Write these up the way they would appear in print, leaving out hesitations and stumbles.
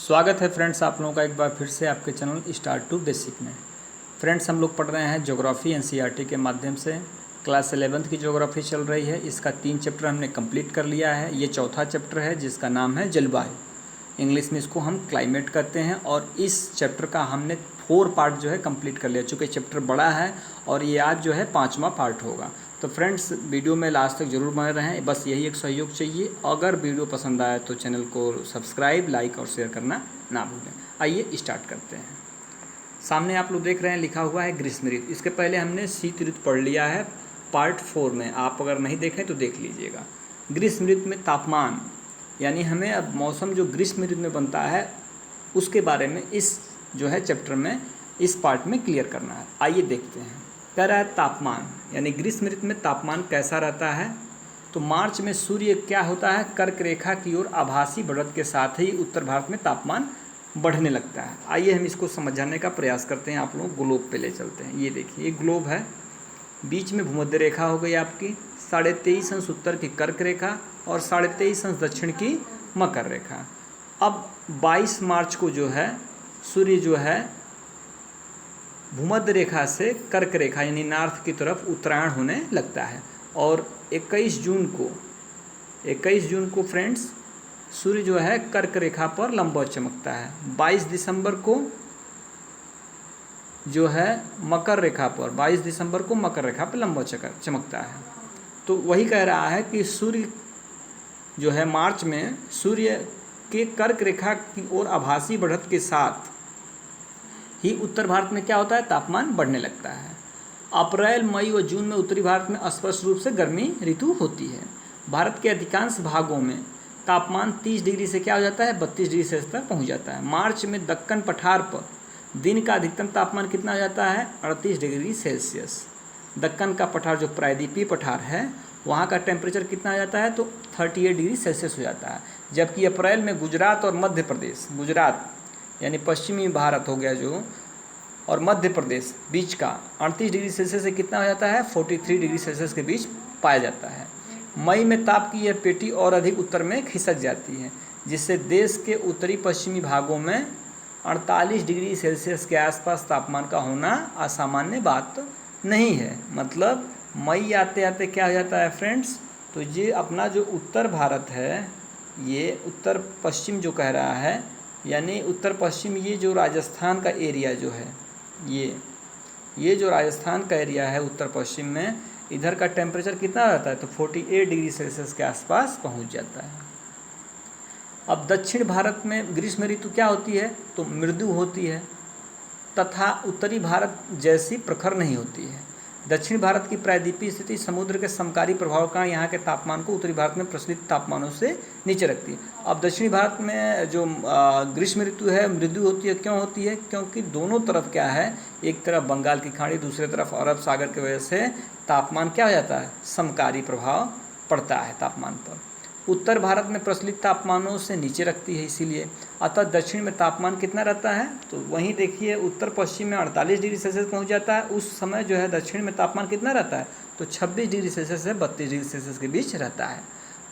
स्वागत है फ्रेंड्स आप लोगों का एक बार फिर से आपके चैनल स्टार्ट टू बेसिक में। फ्रेंड्स हम लोग पढ़ रहे हैं ज्योग्राफी एनसीईआरटी के माध्यम से। क्लास 11th की ज्योग्राफी चल रही है। इसका 3 चैप्टर हमने कंप्लीट कर लिया है। ये चौथा चैप्टर है जिसका नाम है जलवायु। इंग्लिश में इसको हम क्लाइमेट कहते हैं। और इस चैप्टर का हमने 4 पार्ट जो है कंप्लीट कर लिया, चूँकि चैप्टर बड़ा है और ये आज जो है 5वां पार्ट होगा। तो फ्रेंड्स वीडियो में लास्ट तक ज़रूर बने रहें, बस यही एक सहयोग चाहिए। अगर वीडियो पसंद आए तो चैनल को सब्सक्राइब, लाइक और शेयर करना ना भूलें। आइए स्टार्ट करते हैं। सामने आप लोग देख रहे हैं लिखा हुआ है ग्रीष्म ऋतु। इसके पहले हमने शीत ऋतु पढ़ लिया है पार्ट 4 में। आप अगर नहीं देखें तो देख लीजिएगा। ग्रीष्म ऋतु में तापमान, यानी हमें अब मौसम जो ग्रीष्म ऋतु में बनता है उसके बारे में इस जो है चैप्टर में इस पार्ट में क्लियर करना है। आइए देखते हैं। कह रहा है तापमान, यानी ग्रीष्म ऋतु में तापमान कैसा रहता है। तो मार्च में सूर्य क्या होता है, कर्क रेखा की ओर आभासी बढ़त के साथ ही उत्तर भारत में तापमान बढ़ने लगता है। आइए हम इसको समझाने का प्रयास करते हैं। आप लोग ग्लोब पे ले चलते हैं। ये देखिए, ये ग्लोब है। बीच में भूमध्य रेखा हो गई आपकी, 23.5 अंश उत्तर की कर्क रेखा और 23.5 अंश दक्षिण की मकर रेखा। अब 22 मार्च को जो है सूर्य जो है भूमध्य रेखा से कर्क रेखा यानी नॉर्थ की तरफ उत्तरायण होने लगता है। और 21 जून को फ्रेंड्स सूर्य जो है कर्क रेखा पर लंबवत चमकता है। 22 दिसंबर को जो है मकर रेखा पर, 22 दिसंबर को मकर रेखा पर लंबवत चमकता है। तो वही कह रहा है कि सूर्य जो है मार्च में सूर्य के कर्क रेखा की ओर आभासी बढ़त के साथ ही उत्तर भारत में क्या होता है, तापमान बढ़ने लगता है। अप्रैल, मई व जून में उत्तरी भारत में स्पष्ट रूप से गर्मी ऋतु होती है। भारत के अधिकांश भागों में तापमान 30 डिग्री से क्या हो जाता है, 32 डिग्री सेल्सियस तक पहुंच जाता है। मार्च में दक्कन पठार पर दिन का अधिकतम तापमान कितना हो जाता है, 38 डिग्री सेल्सियस। दक्कन का पठार जो प्रायद्वीपीय पठार है वहाँ का टेम्परेचर कितना हो जाता है, तो 38 डिग्री सेल्सियस हो जाता है। जबकि अप्रैल में गुजरात और मध्य प्रदेश, गुजरात यानी पश्चिमी भारत हो गया जो, और मध्य प्रदेश बीच का 38 डिग्री सेल्सियस से कितना हो जाता है, 43 डिग्री सेल्सियस के बीच पाया जाता है। मई में ताप की यह पेटी और अधिक उत्तर में खिसक जाती है, जिससे देश के उत्तरी पश्चिमी भागों में 48 डिग्री सेल्सियस के आसपास तापमान का होना असामान्य बात नहीं है। मतलब मई आते आते क्या हो जाता है फ्रेंड्स, तो ये अपना जो उत्तर भारत है, ये उत्तर पश्चिम जो कह रहा है, यानी उत्तर पश्चिम, ये जो राजस्थान का एरिया जो है, ये जो राजस्थान का एरिया है उत्तर पश्चिम में, इधर का टेम्परेचर कितना रहता है, तो 48 डिग्री सेल्सियस के आसपास पहुंच जाता है। अब दक्षिण भारत में ग्रीष्म ऋतु क्या होती है, तो मृदु होती है तथा उत्तरी भारत जैसी प्रखर नहीं होती है। दक्षिण भारत की प्रायद्वीपीय स्थिति समुद्र के समकारी प्रभाव का यहाँ के तापमान को उत्तरी भारत में प्रचलित तापमानों से नीचे रखती है। अब दक्षिणी भारत में जो ग्रीष्म ऋतु है मृदु होती है। क्यों होती है, क्योंकि दोनों तरफ क्या है, एक तरफ बंगाल की खाड़ी, दूसरी तरफ अरब सागर की वजह से तापमान क्या हो जाता है, समकारी प्रभाव पड़ता है तापमान पर। उत्तर भारत में प्रचलित तापमानों से नीचे रखती है, इसीलिए। अतः दक्षिण में तापमान कितना रहता है, तो वहीं देखिए उत्तर पश्चिम में 48 डिग्री सेल्सियस पहुंच जाता है। उस समय जो है दक्षिण में तापमान कितना रहता है, तो 26 डिग्री सेल्सियस से 32 डिग्री सेल्सियस के बीच रहता है।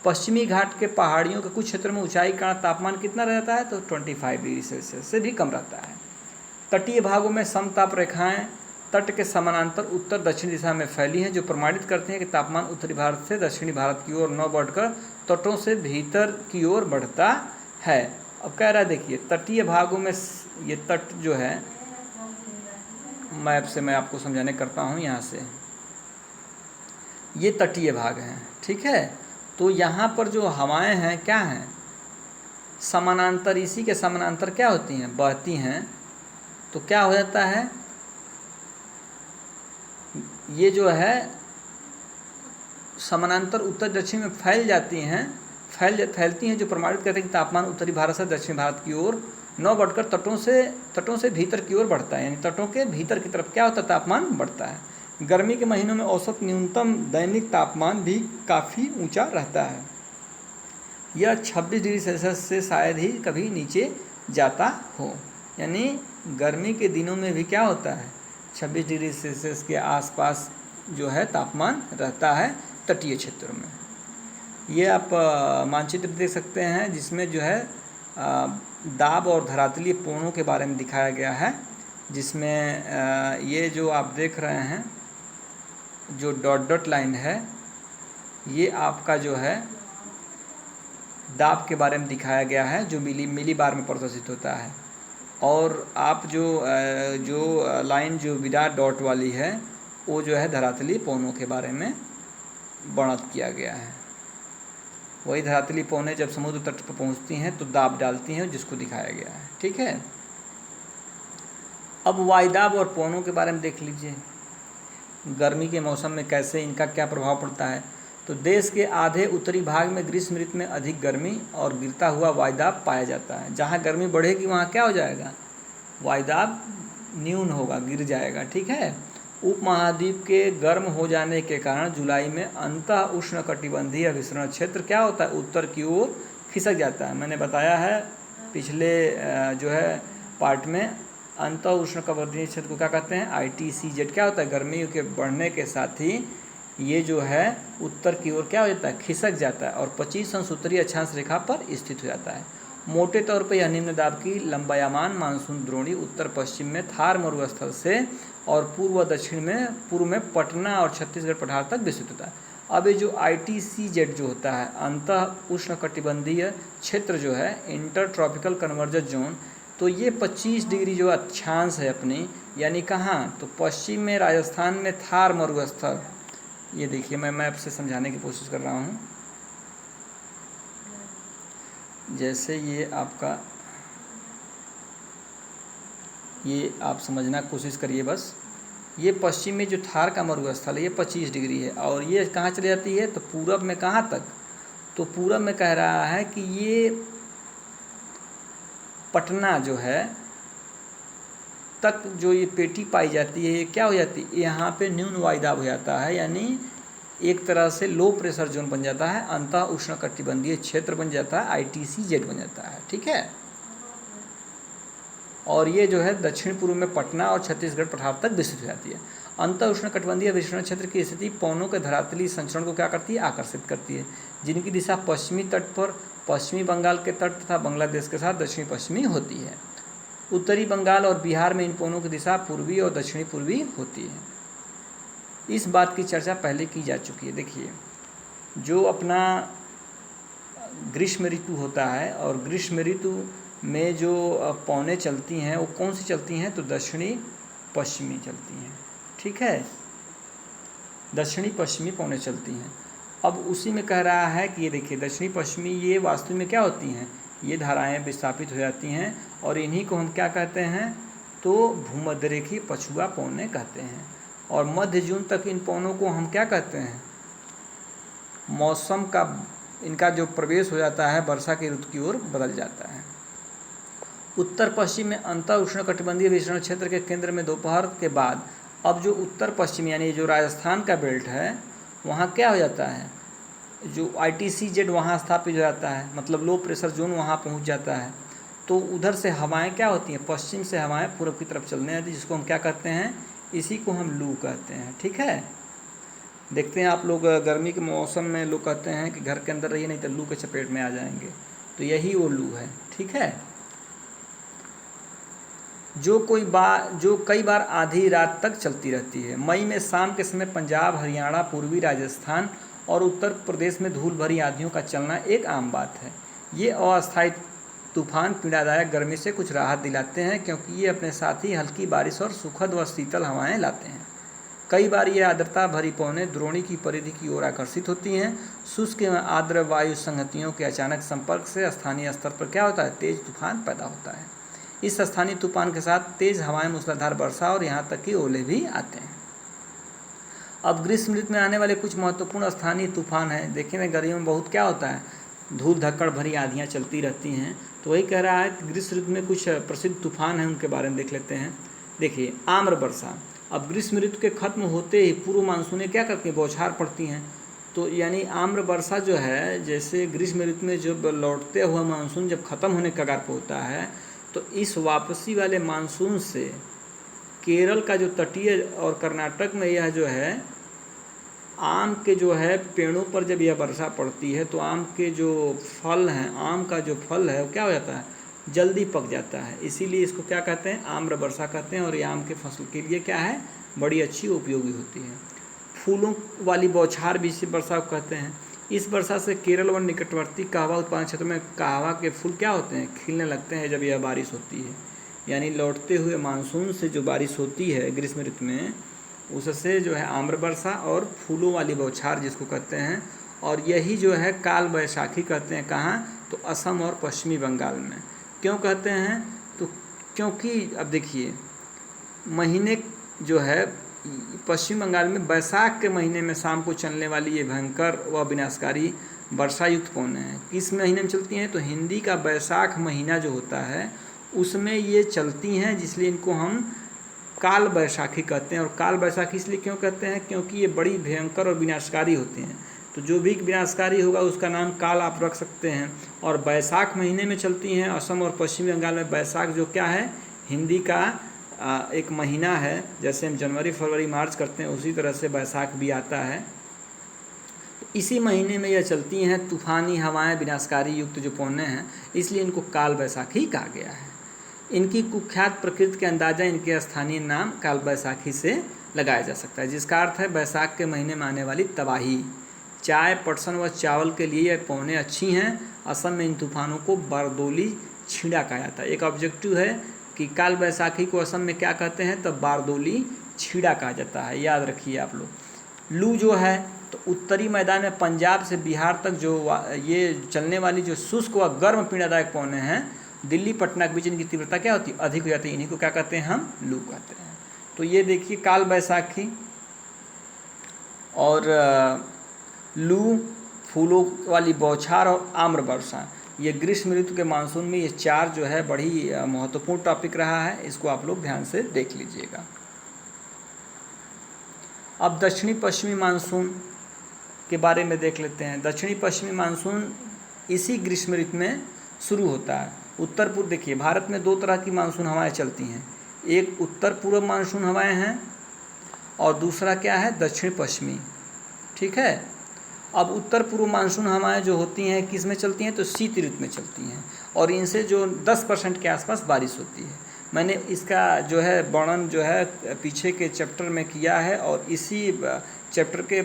पश्चिमी घाट के पहाड़ियों के कुछ क्षेत्रों में ऊंचाई का तापमान कितना रहता है, तो 25 डिग्री सेल्सियस से भी कम रहता है। तटीय भागों में समताप रेखाएँ तट के समानांतर उत्तर दक्षिण दिशा में फैली हैं, जो प्रमाणित करते हैं कि तापमान उत्तरी भारत से दक्षिणी भारत की ओर न बढ़कर तटों से भीतर की ओर बढ़ता है। अब कह रहा है देखिए, तटीय भागों में ये तट जो है, मैप से मैं आपको समझाने करता हूँ। यहाँ से ये तटीय भाग हैं, ठीक है। तो यहाँ पर जो हवाएं हैं क्या हैं, समानांतर, इसी के समानांतर क्या होती हैं, बहती हैं। तो क्या हो जाता है, ये जो है समानांतर उत्तर दक्षिण में फैल जाती हैं, फैलती हैं, जो प्रमाणित करते हैं कि तापमान उत्तरी भारत से दक्षिण भारत की ओर न बढ़कर तटों से भीतर की ओर बढ़ता है, यानी तटों के भीतर की तरफ क्या होता है, तापमान बढ़ता है। गर्मी के महीनों में औसत न्यूनतम दैनिक तापमान भी काफ़ी ऊंचा रहता है। यह 26 डिग्री सेल्सियस से शायद ही कभी नीचे जाता हो, यानी गर्मी के दिनों में भी क्या होता है, 26 डिग्री सेल्सियस के आसपास जो है तापमान रहता है तटीय क्षेत्रों में। ये आप मानचित्र देख सकते हैं, जिसमें जो है दाब और धरातलीय कोणों के बारे में दिखाया गया है, जिसमें ये जो आप देख रहे हैं जो डॉट डॉट लाइन है, ये आपका जो है दाब के बारे में दिखाया गया है, जो मिली बार में प्रदर्शित होता है। और आप जो लाइन जो बिना डॉट वाली है वो जो है धरातलीय पौनों के बारे में वर्णित किया गया है। वही धरातलीय पौनें जब समुद्र तट पर पहुंचती हैं तो दाब डालती हैं, जिसको दिखाया गया है। ठीक है, अब वायुदाब और पौनों के बारे में देख लीजिए। गर्मी के मौसम में कैसे इनका क्या प्रभाव पड़ता है। तो देश के आधे उत्तरी भाग में ग्रीष्म ऋतु में अधिक गर्मी और गिरता हुआ वायुदाब पाया जाता है। जहाँ गर्मी बढ़ेगी वहाँ क्या हो जाएगा, वायुदाब न्यून होगा, गिर जाएगा। ठीक है, उपमहाद्वीप के गर्म हो जाने के कारण जुलाई में अंतः उष्णकटिबंधीय विसरण क्षेत्र क्या होता है, उत्तर की ओर खिसक जाता है। मैंने बताया है पिछले जो है पार्ट में, अंतः उष्णकटिबंधीय क्षेत्र को क्या कहते हैं, ITCZ। क्या होता है, गर्मी के बढ़ने के साथ ही ये जो है उत्तर की ओर क्या हो जाता है, खिसक जाता है और 25 अंश उत्तरी अक्षांश रेखा पर स्थित हो जाता है। मोटे तौर पर यह निम्न दाब की लंबायमान मानसून द्रोणी उत्तर पश्चिम में थार मरुस्थल से और पूर्व में पटना और छत्तीसगढ़ पठार तक विस्तृत होता है। अब ये जो ITCZ जो होता है, अंतः उष्णकटिबंधीय क्षेत्र जो है, इंटर ट्रॉपिकल कन्वर्जेंस जोन, तो ये 25 डिग्री जो अक्षांश है अपनी, यानी कहाँ, तो पश्चिम में राजस्थान में थार मरुस्थल। ये देखिए मैं मैप से समझाने की कोशिश कर रहा हूँ। जैसे ये आपका, ये आप समझना कोशिश करिए बस। ये पश्चिम में जो थार का मरुस्थल है ये 25 डिग्री है, और ये कहाँ चली जाती है, तो पूरब में कहाँ तक, तो पूरब में कह रहा है कि ये पटना जो है तक जो ये पेटी पाई जाती है, ये क्या हो जाती है, यहाँ पे न्यून वायुदाब हो जाता है, यानी एक तरह से लो प्रेशर जोन बन जाता है, अंतः उष्णकटिबंधीय क्षेत्र बन जाता है, ITCZ बन जाता है। ठीक है, और ये जो है दक्षिण पूर्व में पटना और छत्तीसगढ़ पठार तक विस्तृत हो जाती है। अंतः उष्णकटिबंधीय विसरण क्षेत्र की स्थिति पौनों के धरातलीय संचरण को क्या करती है, आकर्षित करती है, जिनकी दिशा पश्चिमी तट पर पश्चिमी बंगाल के तट तथा बांग्लादेश के साथ दक्षिणी पश्चिमी होती है। उत्तरी बंगाल और बिहार में इन पौनों की दिशा पूर्वी और दक्षिणी पूर्वी होती है। इस बात की चर्चा पहले की जा चुकी है। देखिए, जो अपना ग्रीष्म ऋतु होता है, और ग्रीष्म ऋतु में जो पौनें चलती हैं वो कौन सी चलती हैं, तो दक्षिणी पश्चिमी चलती हैं। ठीक है, दक्षिणी पश्चिमी पौनें चलती हैं। अब उसी में कह रहा है कि ये देखिए दक्षिणी पश्चिमी, ये वास्तव में क्या होती हैं, ये धाराएं विस्थापित हो जाती हैं, और इन्हीं को हम क्या कहते हैं, तो भूमध्यरेखीय पछुआ पौनें कहते हैं। और मध्य जून तक इन पौनों को हम क्या कहते हैं, मौसम का इनका जो प्रवेश हो जाता है वर्षा के ऋतु की ओर बदल जाता है। उत्तर पश्चिम में अंतः उष्णकटिबंधीय विसरण क्षेत्र के केंद्र में दोपहर के बाद अब जो उत्तर पश्चिम यानी जो राजस्थान का बेल्ट है, वहाँ क्या हो जाता है, जो ITCZ वहाँ स्थापित हो जाता है, मतलब लो प्रेशर जोन वहाँ पहुँच जाता है। तो उधर से हवाएं क्या होती हैं, पश्चिम से हवाएं पूर्व की तरफ चलने आती है, जिसको हम क्या कहते हैं, इसी को हम लू कहते हैं। ठीक है, देखते हैं आप लोग गर्मी के मौसम में लोग कहते हैं कि घर के अंदर रहिए नहीं तो लू के चपेट में आ जाएंगे, तो यही वो लू है। ठीक है, जो कई बार आधी रात तक चलती रहती है। मई में शाम के समय पंजाब, हरियाणा, पूर्वी राजस्थान और उत्तर प्रदेश में धूल भरी आंधियों का चलना एक आम बात है। ये अस्थायी तूफान पीड़ादायक गर्मी से कुछ राहत दिलाते हैं, क्योंकि ये अपने साथ ही हल्की बारिश और सुखद व शीतल हवाएं लाते हैं। कई बार ये आर्द्रता भरी पौनें द्रोणी की परिधि की ओर आकर्षित होती हैं। शुष्क एवं आर्द्र वायु संगतियों के अचानक संपर्क से स्थानीय स्तर पर क्या होता है, तेज तूफान पैदा होता है। इस स्थानीय तूफान के साथ तेज हवाएं, मूसलाधार वर्षा और यहाँ तक कि ओले भी आते हैं। अब ग्रीष्म ऋतु में आने वाले कुछ महत्वपूर्ण स्थानीय तूफान हैं। देखिए गर्मियों में बहुत क्या होता है, धूल धक्कड़ भरी आंधियाँ चलती रहती हैं। तो वही कह रहा है कि ग्रीष्म ऋतु में कुछ प्रसिद्ध तूफान हैं, उनके बारे में देख लेते हैं। देखिए, आम्र वर्षा। अब ग्रीष्म ऋतु के खत्म होते ही पूर्व मानसूनें क्या करती हैं, बौछार पड़ती हैं। तो यानी आम्र वर्षा जो है, जैसे ग्रीष्म ऋतु में जब लौटते हुआ मानसून जब ख़त्म होने के कगार पर होता है, तो इस वापसी वाले मानसून से केरल का जो तटीय और कर्नाटक में यह जो है आम के जो है पेड़ों पर जब यह वर्षा पड़ती है, तो आम के जो फल हैं, आम का जो फल है वो क्या हो जाता है, जल्दी पक जाता है, इसीलिए इसको क्या कहते हैं, आम्र वर्षा कहते हैं। और ये आम के फसल के लिए क्या है, बड़ी अच्छी उपयोगी होती है। फूलों वाली बौछार भी इसी वर्षा को कहते हैं। इस वर्षा से केरल व निकटवर्ती कहवा उत्पादन क्षेत्र में कहवा के फूल क्या होते हैं, खिलने लगते हैं जब यह बारिश होती है। यानी लौटते हुए मानसून से जो बारिश होती है ग्रीष्म ऋतु में, उससे जो है आम्र वर्षा और फूलों वाली बौछार जिसको कहते हैं, और यही जो है काल बैसाखी कहते हैं। कहाँ, तो असम और पश्चिमी बंगाल में। क्यों कहते हैं, तो क्योंकि अब देखिए महीने जो है पश्चिम बंगाल में बैसाख के महीने में शाम को चलने वाली ये भयंकर व विनाशकारी वर्षा युक्त पवनें हैं, किस महीने में चलती हैं, तो हिंदी का बैसाख महीना जो होता है उसमें ये चलती हैं, जिसलिए इनको हम काल बैसाखी कहते हैं। और काल बैसाखी इसलिए क्यों कहते हैं, क्योंकि ये बड़ी भयंकर और विनाशकारी होती हैं। तो जो भी विनाशकारी होगा उसका नाम काल आप रख सकते हैं। और बैसाख महीने में चलती हैं असम और पश्चिम बंगाल में। बैसाख जो क्या है, हिंदी का एक महीना है, जैसे हम जनवरी फरवरी मार्च करते हैं उसी तरह से बैसाख भी आता है। तो इसी महीने में यह चलती हैं तूफ़ानी हवाएं, विनाशकारी युक्त जो पवनें हैं, इसलिए इनको काल बैसाखी कहा गया है। इनकी कुख्यात प्रकृति के अंदाज़ा इनके स्थानीय नाम काल बैसाखी से लगाया जा सकता है, जिसका अर्थ है बैसाख के महीने में आने वाली तबाही। चाय, पटसन व चावल के लिए यह पवनें अच्छी हैं। असम में इन तूफानों को बारदोली छीड़ा कहा जाता है। एक ऑब्जेक्टिव है कि काल बैसाखी को असम में क्या कहते हैं, तो बारदोली छीड़ा कहा जाता है, याद रखिए आप लोग। लू जो है तो उत्तरी मैदान में पंजाब से बिहार तक जो ये चलने वाली जो शुष्क व गर्म पीड़ादायक पवनें हैं, दिल्ली पटना के बीच इनकी तीव्रता क्या होती है, अधिक हो जाती है। इन्हीं को क्या कहते हैं, हम लू कहते हैं। तो ये देखिए काल बैसाखी और लू, फूलों वाली बौछार और आम्र वर्षा, ये ग्रीष्म ऋतु के मानसून में ये चार जो है बड़ी महत्वपूर्ण टॉपिक रहा है। इसको आप लोग ध्यान से देख लीजिएगा। अब दक्षिणी पश्चिमी मानसून के बारे में देख लेते हैं। दक्षिणी पश्चिमी मानसून इसी ग्रीष्म ऋतु में शुरू होता है। उत्तर पूर्व, देखिए भारत में दो तरह की मानसून हवाएं चलती हैं, एक उत्तर पूर्व मानसून हवाएं हैं और दूसरा क्या है, दक्षिण पश्चिमी। ठीक है। अब उत्तर पूर्व मानसून हवाएं जो होती हैं किस में चलती हैं, तो शीत ऋतु में चलती हैं, और इनसे जो 10% के आसपास बारिश होती है। मैंने इसका जो है वर्णन जो है पीछे के चैप्टर में किया है और इसी चैप्टर के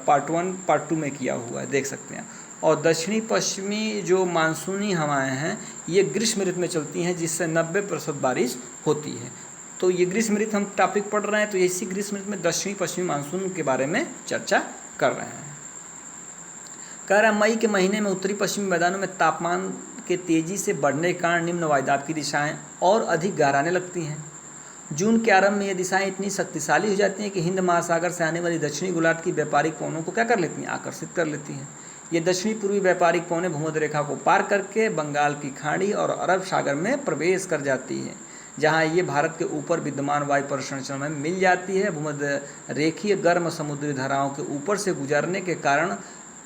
पार्ट 1 पार्ट 2 में किया हुआ है, देख सकते हैं। और दक्षिणी पश्चिमी जो मानसूनी हवाएं हैं ये ग्रीष्म ऋतु में चलती हैं, जिससे 90% बारिश होती है। तो ये ग्रीष्म ऋतु हम टॉपिक पढ़ रहे हैं, तो इसी ग्रीष्म ऋतु में दक्षिणी पश्चिमी मानसून के बारे में चर्चा कर रहे हैं। कह रहा है मई के महीने में उत्तरी पश्चिमी मैदानों में तापमान के तेज़ी से बढ़ने के कारण निम्न वायुदाब की दिशाएं और अधिक गहराने लगती हैं। जून के आरंभ में ये दिशाएं इतनी शक्तिशाली हो जाती हैं कि हिंद महासागर से आने वाली दक्षिणी गोलार्ध की व्यापारिक पवनों को क्या कर लेती हैं, आकर्षित कर लेती हैं। ये दक्षिणी पूर्वी व्यापारिक पवनें भूमध्य रेखा को पार करके बंगाल की खाड़ी और अरब सागर में प्रवेश कर जाती है, जहाँ ये भारत के ऊपर विद्यमान वायु परिसंरचना में मिल जाती है। भूमध्य रेखीय गर्म समुद्री धाराओं के ऊपर से गुजरने के कारण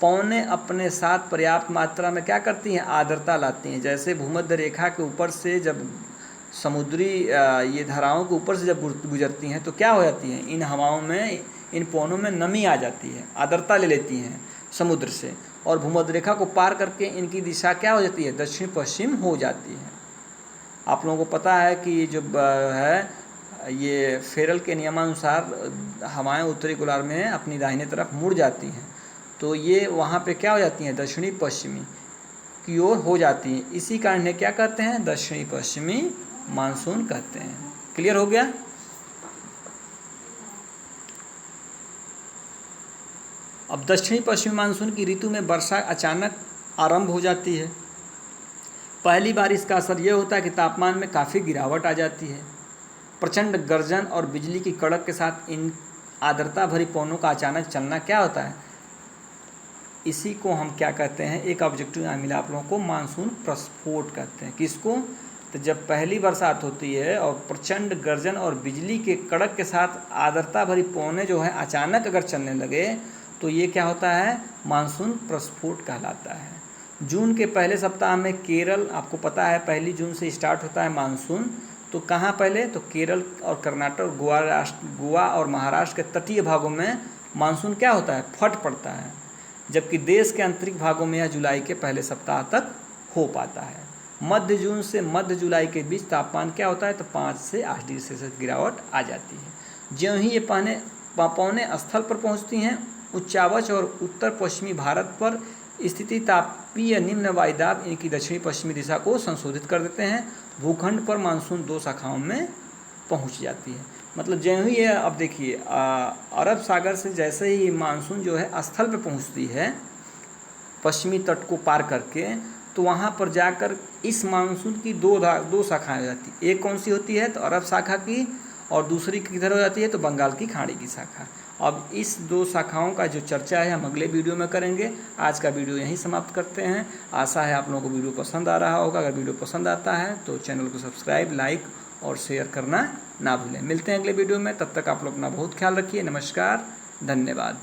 पवनें अपने साथ पर्याप्त मात्रा में क्या करती हैं, आर्द्रता लाती हैं। जैसे भूमध्य रेखा के ऊपर से जब समुद्री ये धाराओं के ऊपर से जब गुजरती हैं तो क्या हो जाती हैं, इन हवाओं में, इन पवनों में नमी आ जाती है, आर्द्रता ले लेती हैं समुद्र से, और भूमध्य रेखा को पार करके इनकी दिशा क्या हो जाती है, दक्षिण पश्चिम हो जाती है। आप लोगों को पता है कि जो है ये फेरल के नियमानुसार हवाएं उत्तरी गोलार्ध में अपनी दाहिने तरफ मुड़ जाती हैं, तो ये वहाँ पे क्या हो जाती हैं, दक्षिणी पश्चिमी की ओर हो जाती हैं। इसी कारण इन्हें क्या कहते हैं, दक्षिणी पश्चिमी मानसून कहते हैं। क्लियर हो गया। अब दक्षिणी पश्चिमी मानसून की ऋतु में वर्षा अचानक आरंभ हो जाती है। पहली बार इसका असर यह होता है कि तापमान में काफ़ी गिरावट आ जाती है। प्रचंड गर्जन और बिजली की कड़क के साथ इन आर्द्रता भरी पवनों का अचानक चलना क्या होता है, इसी को हम क्या कहते हैं, एक ऑब्जेक्टिव यहाँ मिला आप लोगों को, मानसून प्रस्फोट कहते हैं। किसको, तो जब पहली बरसात होती है और प्रचंड गर्जन और बिजली के कड़क के साथ आर्द्रता भरी पवनें जो है अचानक अगर चलने लगे तो ये क्या होता है, मानसून प्रस्फोट कहलाता है। जून के पहले सप्ताह में केरल, आपको पता है 1 जून से स्टार्ट होता है मानसून, तो कहाँ पहले, तो केरल और कर्नाटक, गोवा और महाराष्ट्र के तटीय भागों में मानसून क्या होता है, फट पड़ता है, जबकि देश के आंतरिक भागों में यह जुलाई के पहले सप्ताह तक हो पाता है। मध्य जून से मध्य जुलाई के बीच तापमान क्या होता है, तो 5 से 8 डिग्री सेल्सियस गिरावट आ जाती है। ज्यों ही ये पौने स्थल पर पहुंचती हैं, उच्चावच और उत्तर पश्चिमी भारत पर स्थिति तापीय निम्न वायुदाब इनकी दक्षिणी पश्चिमी दिशा को संशोधित कर देते हैं। भूखंड पर मानसून 2 शाखाओं में पहुंच जाती है। मतलब ज्यों ही ये, अब देखिए अरब सागर से जैसे ही मानसून जो है स्थल पे पहुंचती है पश्चिमी तट को पार करके, तो वहाँ पर जाकर इस मानसून की दो शाखाएं हो जाती है। एक कौन सी होती है, तो अरब शाखा की, और दूसरी किधर हो जाती है, तो बंगाल की खाड़ी की शाखा। अब इस 2 शाखाओं का जो चर्चा है हम अगले वीडियो में करेंगे। आज का वीडियो यहीं समाप्त करते हैं। आशा है आप लोगों को वीडियो पसंद आ रहा होगा। अगर वीडियो पसंद आता है तो चैनल को सब्सक्राइब, लाइक और शेयर करना ना भूलें। मिलते हैं अगले वीडियो में, तब तक आप लोग अपना बहुत ख्याल रखिए। नमस्कार, धन्यवाद।